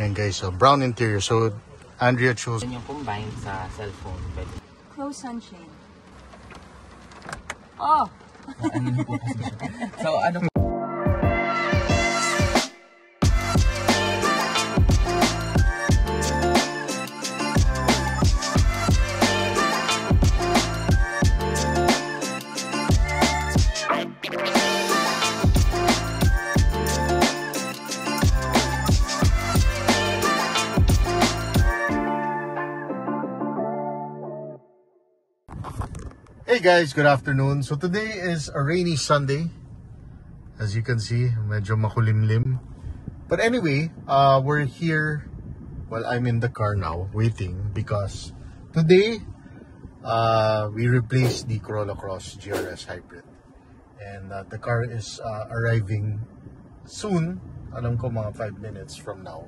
And guys, brown interior. So Andrea chose. Yung combined sa cellphone. Close sunshade. Oh! So ano po? Hey guys, good afternoon. So today is a rainy Sunday. As you can see, medyo makulimlim. But anyway, we're here. Well, I'm in the car now, waiting because today we replaced the Corolla Cross GRS Hybrid. And the car is arriving soon. Alam ko mga 5 minutes from now.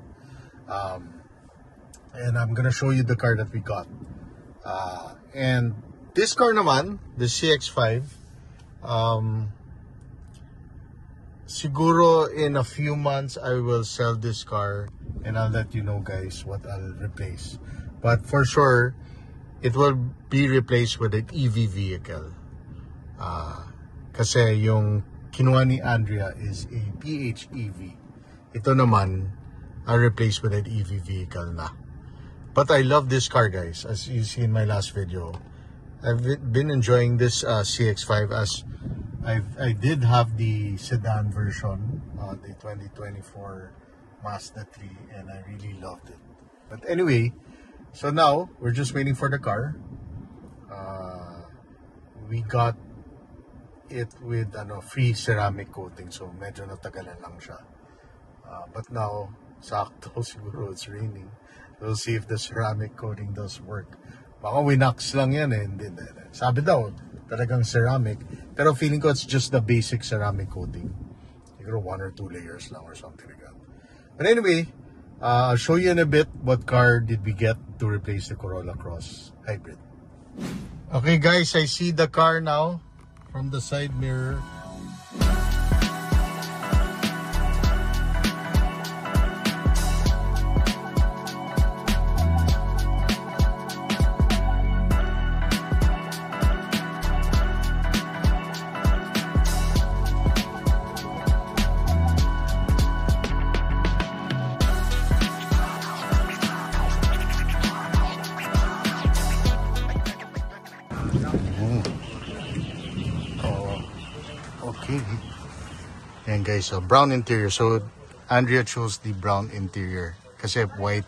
And I'm gonna show you the car that we got. And this car naman, the CX-5, siguro in a few months I will sell this car and I'll let you know guys what I'll replace. But for sure, it will be replaced with an EV vehicle. Kasi yung kinuha ni Andrea is a PHEV. Ito naman, I'll replace with an EV vehicle na. But I love this car guys, as you see in my last video. I've been enjoying this CX-5 as I did have the sedan version, the 2024 Mazda 3, and I really loved it. But anyway, so now we're just waiting for the car. We got it with free ceramic coating, so medyo natagalan lang siya. But now, sakto siguro it's raining. We'll see if the ceramic coating does work. Baka winox lang yan eh. Hindi. Sabi daw, talagang ceramic. Pero feeling ko it's just the basic ceramic coating. Siguro 1 or 2 layers lang or something like that. But anyway, I'll show you in a bit what car did we get to replace the Corolla Cross Hybrid. Okay guys, I see the car now from the side mirror. Okay. Yan guys, brown interior. So Andrea chose the brown interior kasi white.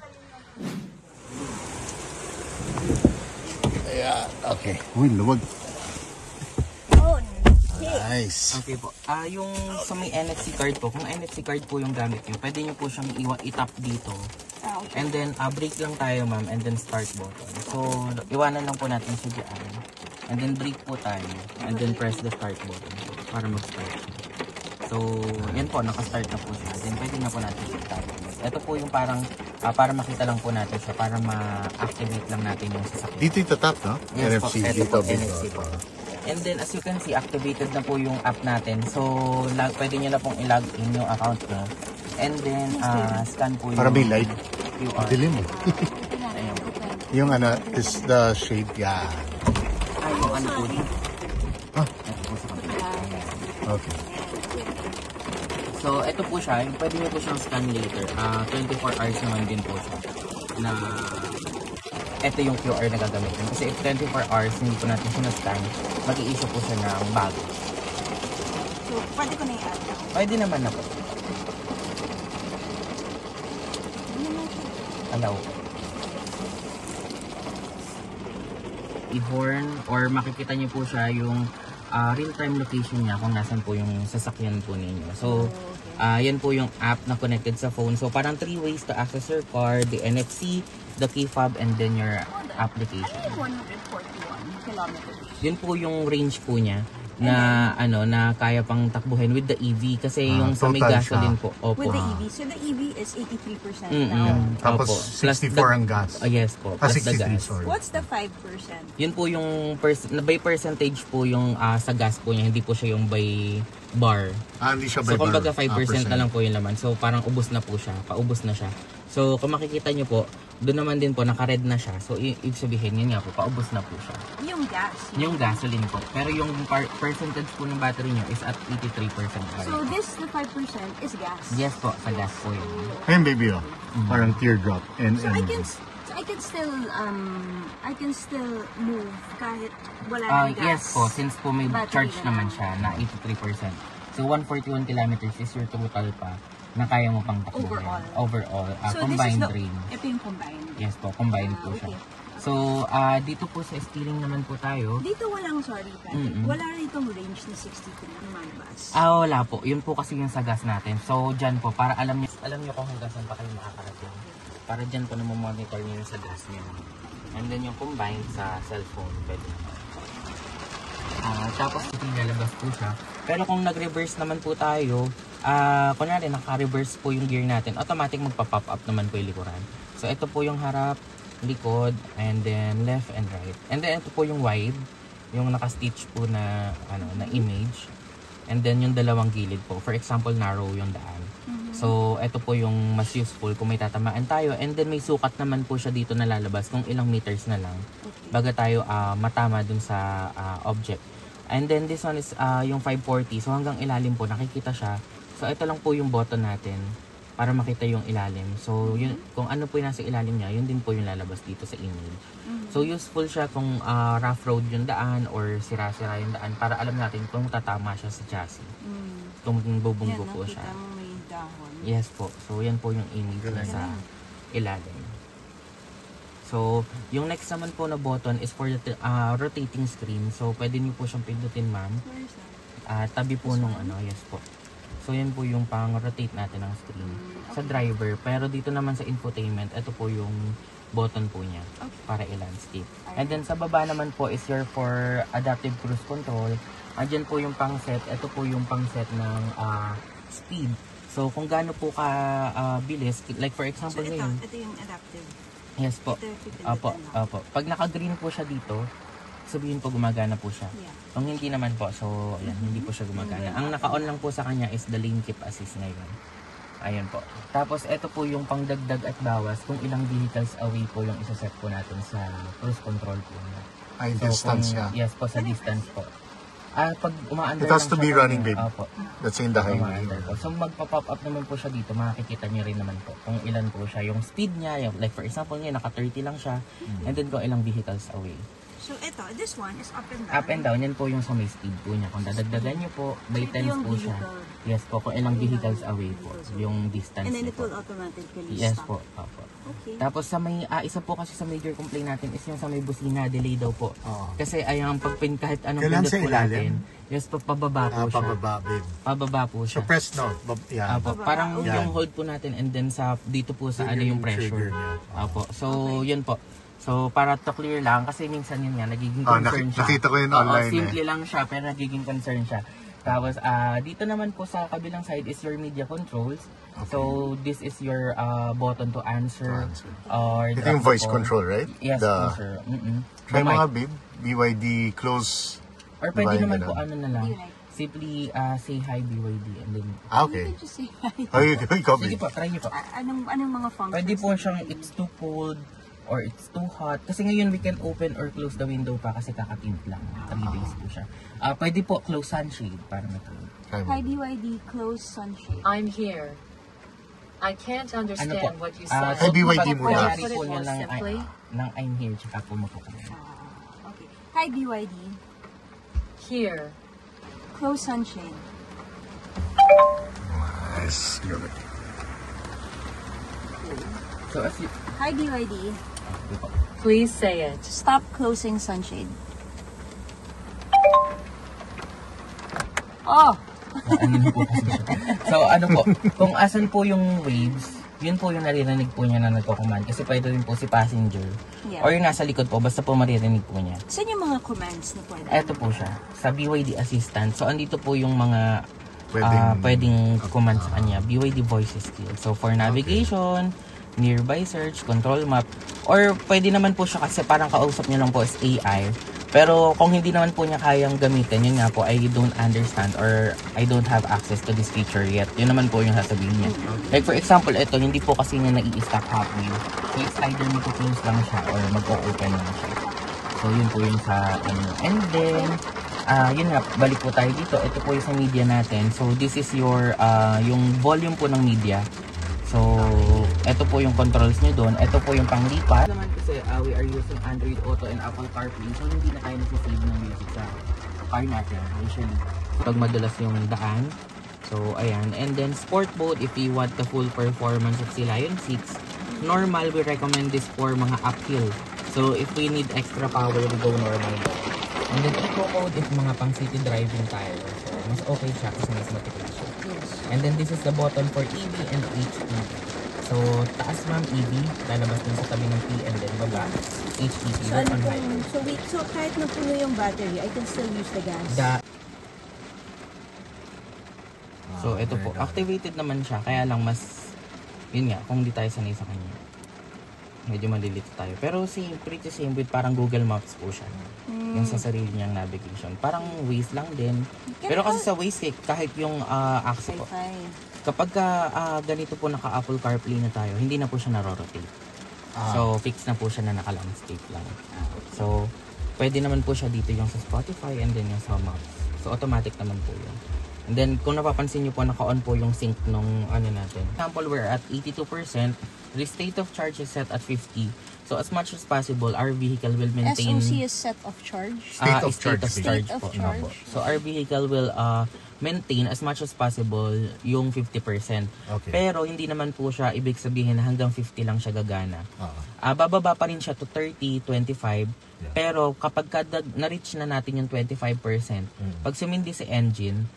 Yeah, okay. Uy, luwag. Oh, nice. Okay po. Yung sa may NFC card po, kung NFC card po yung gamit nyo, pwede nyo po siyang itap dito. okay. And then brake lang tayo ma'am, and then start button. So iwanan lang po natin siya dyan. And then brake po tayo, and then press the start button para mag-start. So yan po, naka-start na po siya. Then pwede na po natin siya start. Ito po yung parang para makita lang po natin siya, para ma-activate lang natin yung sasakyan. Dito itatap, no? Yes, NFC. po, Dito, NFC po. And then as you can see, activated na po yung app natin. So pwede nyo na pong i-log in yung account nyo. And then scan po yung para may light. QR. Dilim eh. Yung is the shade, yeah. Yung ano po dito. Ito po sa kabila. Okay. So ito po siya, pwede nyo po siyang scan later. 24 hours naman din po siya. Na ito yung QR na gagamitin. Kasi if 24 hours hindi po natin siya na-scan, mag-i-issue po siya ng bago. So, pwede ko na i-add? Pwede naman na po. Allow. I-horn or makikita niyo po siya yung real-time location niya kung nasan po yung sasakyan po ninyo. So, yan po yung app na connected sa phone. So, parang 3 ways to access your car, the NFC, the key fob, and then your application. Ano yung 141 kilometers? Yun po yung range po niya na na kaya pang takbuhin with the EV kasi yung sa may gasoline po. Opo. With the EV. So the EV is 83% now. Tapos Opo. 64 ang gas. Yes po. Plus the 63, gas. sorry. What's the 5%? Yun po yung by percentage po yung sa gas po niya, hindi po siya yung by bar. Hindi siya by So kumbaga bar. 5% na lang po yung laman. So parang ubos na po siya, paubos na siya. So, kung makikita nyo po, doon naman din po, naka-red na siya. So, ibig sabihin, yun nga po, paubos na po siya. Yung gas. Yung gasoline po. Pero yung percentage po ng battery nyo is at 83% pa rin. So this, the 5% is gas. Yes po, sa gas po yun. Ayun, baby, oh. Parang teardrop. And, So I can still move kahit wala ng gas. Yes po, since po may Battery charge na naman lang. siya na 83%. So 141 kilometers is your total pa na kaya mo pang takbuhin. Overall. So Combined this is range. ito yung combined. Yes po, combined po siya. Okay. So, dito po sa steering naman po tayo. Dito walang, sorry Patrick, wala rin itong range na 63 lumabas. Wala po. Yun po kasi yung sa gas natin. So, dyan po, para alam nyo kung hanggang saan pa kayo makakarating. Para dyan po na monitor nyo yung sa gas nyo. And then yung combined sa cellphone, pwede naman. Tapos, lalabas po siya. Pero kung nag-reverse naman po tayo, kunyari, naka-reverse po yung gear natin, automatic magpa-pop up naman po yung likuran. So, ito po yung harap, likod, and then left and right. And then ito po yung wide, yung naka-stitch po na na image. And then yung dalawang gilid po. For example, narrow yung daan. So ito po yung mas useful kung may tatamaan tayo. And then may sukat naman po siya dito na lalabas kung ilang meters na lang baga tayo matama dun sa object. And then this one is yung 540. So hanggang ilalim po nakikita siya. So ito lang po yung button natin para makita yung ilalim. So, yun, kung ano po yung nasa ilalim niya, yun din po yung lalabas dito sa image. So, useful siya kung rough road yung daan or sira-sira yung daan para alam natin kung tatama siya sa chassis. Kung bubunggo po siya. Yan, nakita mo may dahon. Yes po. So, yan po yung image na sa ilalim. So, yung next naman po na button is for the rotating screen. So, pwede niyo po siyang pindutin, ma'am. Where is that? Tabi po nung yes po. So, yan po yung pang-rotate natin ng screen sa driver. Pero dito naman sa infotainment, ito po yung button po niya para i-landscape. And then sa baba naman po is your for adaptive cruise control. Andyan po yung pang-set. Ito po yung pang-set ng speed. So, kung gaano po ka bilis, like for example So, ngayon. ito yung adaptive. Yes po. Ito yung pipindutin Opo, lang. opo. Pag naka-green po siya dito, sabihin po gumagana po siya. Yeah. Kung hindi naman po, so ayan, hindi po siya gumagana. Ang naka-on lang po sa kanya is the lane keep assist ngayon. Ayan po. Tapos ito po yung pangdagdag at bawas kung ilang vehicles away po yung isa-set po natin sa cruise control po. Ay, So, distance kung- niya. Yes po, sa distance po. Pag umaandar It has lang to siya be kung- running, babe. Opo. That's in the highway. Umaandar po. So magpa-pop up naman po siya dito, makikita niyo rin naman po kung ilan po siya. Yung speed niya, like for example niya, naka 30 lang siya. And then kung ilang vehicles away. So ito, this one is up and down. Up and down, yan po yung sa may speed po niya. Kung dadagdagan niyo po, by Ito 10 yung po siya. vehicle. Yes po, kung ilang vehicles away po. Yung distance And then niyo it po. will automatically Yes stop. po, opo. Okay. Tapos sa may, isa po kasi sa major complaint natin is yung sa may busina, delay daw po. Oo. Kasi ayang pagpin kahit anong Kailan pindot sa po ilalim? natin. Yes po, pababa po siya. Pababa, babe. Pababa po So, siya. press no. Yeah. Apo, parang Yan. yung hold po natin and then sa dito po sa ano Trigger yung trigger pressure. niya. Apo. So, yun po. So, para to clear lang, kasi minsan yun nga, nagiging Oh, concern siya. nakita ko yun Oo, online simple lang siya, pero nagiging concern siya. Tapos, dito naman po sa kabilang side is your media controls. So, this is your button to answer. Or Ito drop yung voice the call. control, right? Yes, The, po, sir. Try The mga mic. babe. BYD close. Or pwede Diba, naman ganun? po, ano na lang. Like, Simply say hi BYD and then, Okay. you can just say hi. Ikaw, sige babe. po, try niyo po. Anong mga functions? Pwede po siyang it's too cold or it's too hot. Kasi ngayon we can open or close the window pa kasi kakatint lang. 3 days po siya. Pwede po close sunshade para matulog. Try mo. Hi BYD, close sunshade. I'm here. I can't understand Ano po? what you Hi, said. So, BYD pag muna. kunyari po niya lang, Simply? ng I'm here, tsaka po mapupunod. Okay. Hi BYD, Here. close sunshade. Nice. Good. So, as you, Hi BYD, Please say it. stop closing sunshade. Oh! ano na po kasi siya. So, ano po, kung asan po yung waves, yun po yung naririnig po niya na nagko-command. Kasi pwede rin po si passenger. Yeah. Or yung nasa likod po, basta po maririnig po niya. Saan yung mga commands na pwede? Eto po siya, sa BYD Assistant. So, andito po yung mga Pwedeng- pwedeng command sa kanya. BYD Voice Skill. So, for navigation, nearby search, control map, or pwede naman po siya kasi parang kausap niyo lang po is AI. Pero kung hindi naman po niya kayang gamitin, yun nga po, I don't understand or I don't have access to this feature yet. Yun naman po yung sasabihin niya. Like for example, ito, hindi po kasi niya nai-stack halfway. So it's either mag-close lang siya or mag-open lang siya. So yun po yung sa ano. And then, yun nga, balik po tayo dito. Ito po yung sa media natin. So this is your, yung volume po ng media. So, ito po yung controls nyo doon. Ito po yung panglipat. Naman kasi we are using Android Auto and Apple CarPlay. So, hindi na tayo nag-save ng music sa car natin. Usually, pag madalas yung daan. So, ayan. And then, sport mode, if you want the full performance of Sea Lion 6. Normal, we recommend this for mga uphill. So, if we need extra power, we go normal mode. And then, eco mode is mga pang city driving tayo. So, mas okay siya kasi mas matikla siya. And then this is the button for EV and HEV. So, taas ma'am EV, lalabas din sa tabi ng P, and then baba, HEV. So, ano kung, so kahit napuno yung battery, I can still use the gas? So, ito po, activated naman siya, kaya lang mas, yun nga, kung di tayo sanay sa kanya. Medyo malilito tayo. Pero pretty same with parang Google Maps po siya. Yung sa sarili niyang navigation. Parang Waze lang din. Pero kasi sa Waze, kahit yung access po, kapag ganito po naka-Apple CarPlay na tayo, hindi na po siya na-rotate. So, fix na po siya na naka-long state lang. So, pwede naman po siya dito yung sa Spotify and then yung sa Maps. So, automatic naman po yun. And then, kung napapansin nyo po, naka-on po yung sync nung ano natin. Example, we're at 82%. The state of charge is set at 50. So, as much as possible, our vehicle will maintain... SOC is set of charge? State of charge po. So, our vehicle will maintain as much as possible yung 50%. Okay. Pero, hindi naman po siya ibig sabihin na hanggang 50 lang siya gagana. Bababa pa rin siya to 30, 25. Yeah. Pero, kapag na-reach na natin yung 25%, pag sumindi si engine,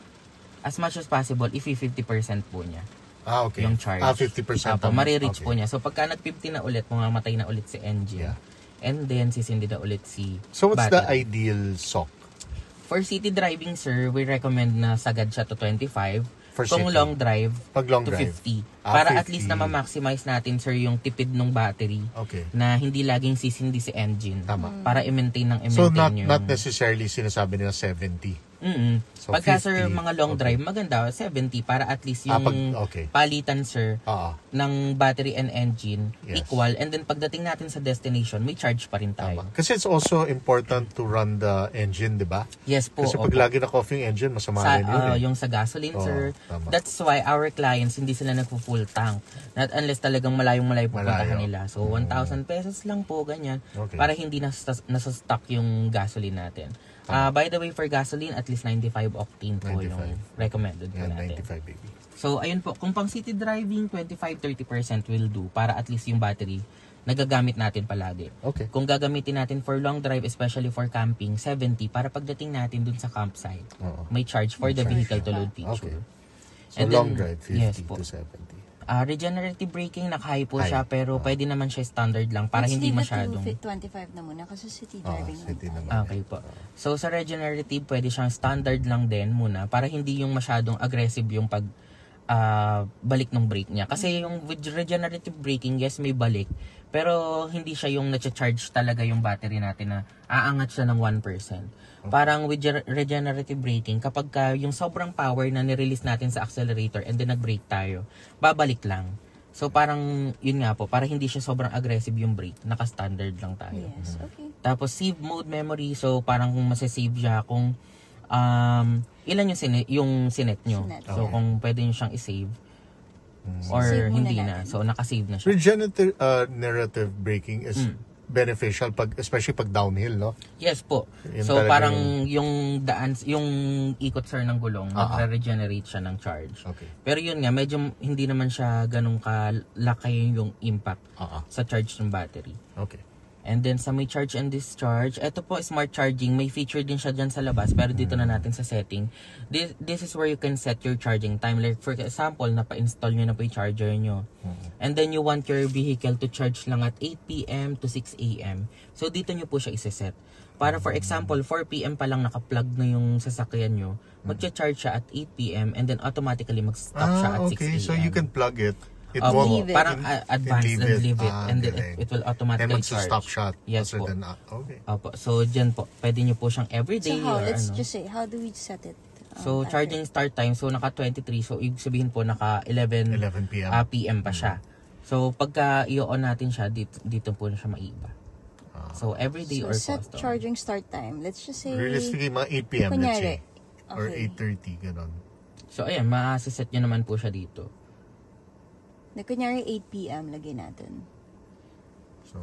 as much as possible, i-50% po niya. Okay. Yung charge. 50%. Marireach po niya. So, pagka nag-50 na ulit, mamatay na ulit si engine. Yeah. And then, sisindi na ulit si So, what's the battery. ideal SOC? For city driving, sir, we recommend na sagad siya to 25. For Kung city. long drive, Pag long to drive. 50. Para 50. at least na ma-maximize natin, sir, yung tipid ng battery. Okay. Na hindi laging sisindi si engine. Tama. Para i-maintain ng So, i-maintain yung... not necessarily sinasabi nila 70. So, Pagka 50, sir, mga long drive, maganda, 70 para at least yung palitan, sir, ng battery and engine equal. And then pagdating natin sa destination, may charge pa rin tayo. Kasi it's also important to run the engine, di ba? Yes po. Kasi pag lagi naka-off yung engine, masama rin yun. Yung sa gasoline, sir. Tama. That's why our clients, hindi sila nagpo-full tank. Not unless talagang malayong-malayo pupuntahan nila. So, 1,000 pesos lang po, ganyan. Okay. Para hindi nasa-stock yung gasoline natin. By the way, for gasoline, at least 95 octane po 95. Yung recommended po natin. 95, baby. So, ayun po. Kung pang city driving, 25-30% will do para at least yung battery nagagamit natin palagi. Okay. Kung gagamitin natin for long drive, especially for camping, 70 para pagdating natin dun sa campsite, may charge for the vehicle to load feature. Okay. So, and long drive, 50 to 70. Regenerative braking, naka-high po siya, pero pwede naman siya standard lang para hindi masyadong... 25 na muna kasi city driving naman. Okay po. So, sa regenerative, pwede siyang standard lang din muna para hindi yung masyadong aggressive yung pag balik ng brake niya. Kasi yung with regenerative braking, yes, may balik, pero hindi siya yung na-charge talaga yung battery natin na aangat siya ng 1%. Parang with regenerative braking, kapag yung sobrang power na nirelease natin sa accelerator and then nag-brake tayo, babalik lang. So parang, yun nga po, para hindi siya sobrang aggressive yung brake, naka-standard lang tayo. Yes, okay. Tapos save mode memory, so parang masasave siya kung ilan yung sinet nyo. So kung pwede nyo siyang isave, or hindi na. So nakasave na siya. Regenerative braking is beneficial especially pag downhill, no? Yes po. So parang yung daan, yung ikot sir ng gulong, nagre-regenerate siya ng charge. Okay. Pero yun nga, medyo hindi naman siya ganun kalaki yung impact sa charge ng battery. Okay. And then sa may charge and discharge, ito po smart charging, may feature din siya dyan sa labas, pero dito na natin sa setting. This is where you can set your charging time. Like for example, napa-install nyo na po yung charger nyo. And then you want your vehicle to charge lang at 8 p.m. to 6 a.m. So dito nyo po siya isa-set. Para for example, 4 p.m. pa lang naka-plug na yung sasakyan nyo, magcha-charge siya at 8 p.m. and then automatically mag-stop siya at 6 a.m. Okay, so you can plug it It Opo, won't leave it. parang advance leave and it. leave it. Ah, And then galing. it will And automatically charge. magsa-stop shot. Yes So po. then, okay. Opo. So, dyan po, pwede nyo po siyang So everyday how? or Let's ano. just say, how do we set it? So, charging start time, so naka 23. So, ibig sabihin po, naka 11 11 p.m. PM pa siya. So, pagka i-on natin siya, dito po na siya maiba. So, everyday So or set custom. charging start time. Let's just say, Realistically, mga 8 p.m. let's kunyari, say. Or okay. 8:30, ganon. So, ayan, ma-set nyo naman po siya dito. Na kunyari 8 p.m. lagay natin. So,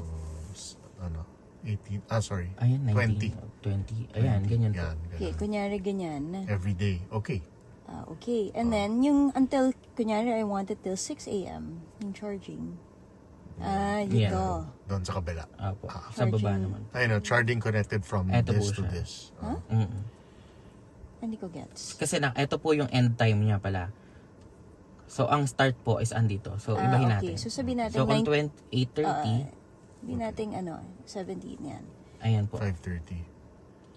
18, sorry. Ayan, 19. 20. 20. Ayan, ganyan po. Yan, Okay, ganon. kunyari ganyan. Every day. Okay. Okay, and then yung until, kunyari I want it till 6 a.m. yung charging. Dito. Yeah. Doon sa kabila. Opo. Sa baba Charging. naman. Ayun, charging connected from Eto this po to siya. this. Mm-mm. Hindi ko gets. Kasi ito po yung end time niya pala. So, ang start po is andito. So, ibahin okay. natin. So sabihin natin, So, kung 8:30. 8:30, Sabihin natin 17 yan. ayan po. 5:30.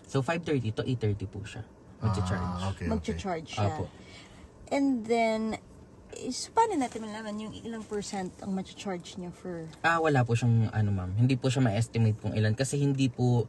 So, 5:30 to 8:30 po siya. Mag-charge. Okay. Mag-charge siya. Apo. And then, paano natin malaman yung ilang percent ang mag-charge niya for... Wala po siyang ma'am. Hindi po siya ma-estimate kung ilan kasi hindi po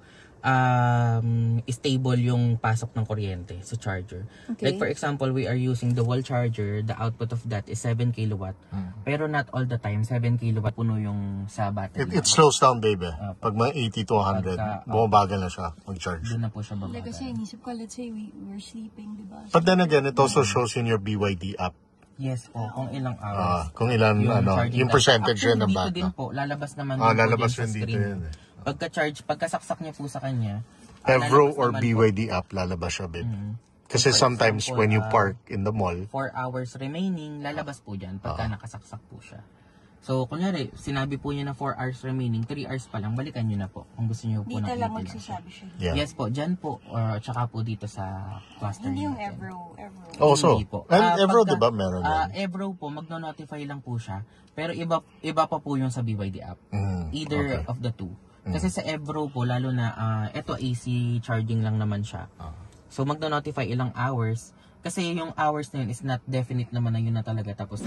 stable yung pasok ng kuryente sa charger. Okay. Like for example, we are using the wall charger. The output of that is 7 kilowatt. Pero not all the time 7 kilowatt puno yung sa battery. It slows down, baby. Apo. Pag mga 80 to 100, bumabagal na siya mag-charge. Doon na po siya babagal. inisip ko, let's say we're sleeping, di ba? But then again, it also shows in your BYD app Yes po, kung ilang hours. kung ilan, charging yung time. percentage Actually, yun ng dito din bata. po, lalabas naman Lalabas din sa rin dito screen. yun eh. Pagka-charge, pagkasaksak niya po sa kanya, Evro lalabas or naman po, BYD app, lalabas siya, babe. Kasi For sometimes example, when you park in the mall, 4 hours remaining, lalabas po dyan pagka nakasaksak po siya. So, kunyari, sinabi po niya na 4 hours remaining, 3 hours pa lang, balikan nyo na po kung gusto nyo po Dito ng lang 80 magsasabi siya. yeah. Yes po, dyan po, or tsaka po dito sa cluster. Hindi yung natin. Evro. Also, Hindi po. and Evro, Pagka- di ba, meron yan? Evro po, magno-notify lang po siya. Pero iba pa po yung sa BYD app. Either okay. of the two. Kasi sa Evro po, lalo na, ito AC charging lang naman siya. So, magno-notify ilang hours. Kasi yung hours na yun is not definite naman na yun na talaga. Tapos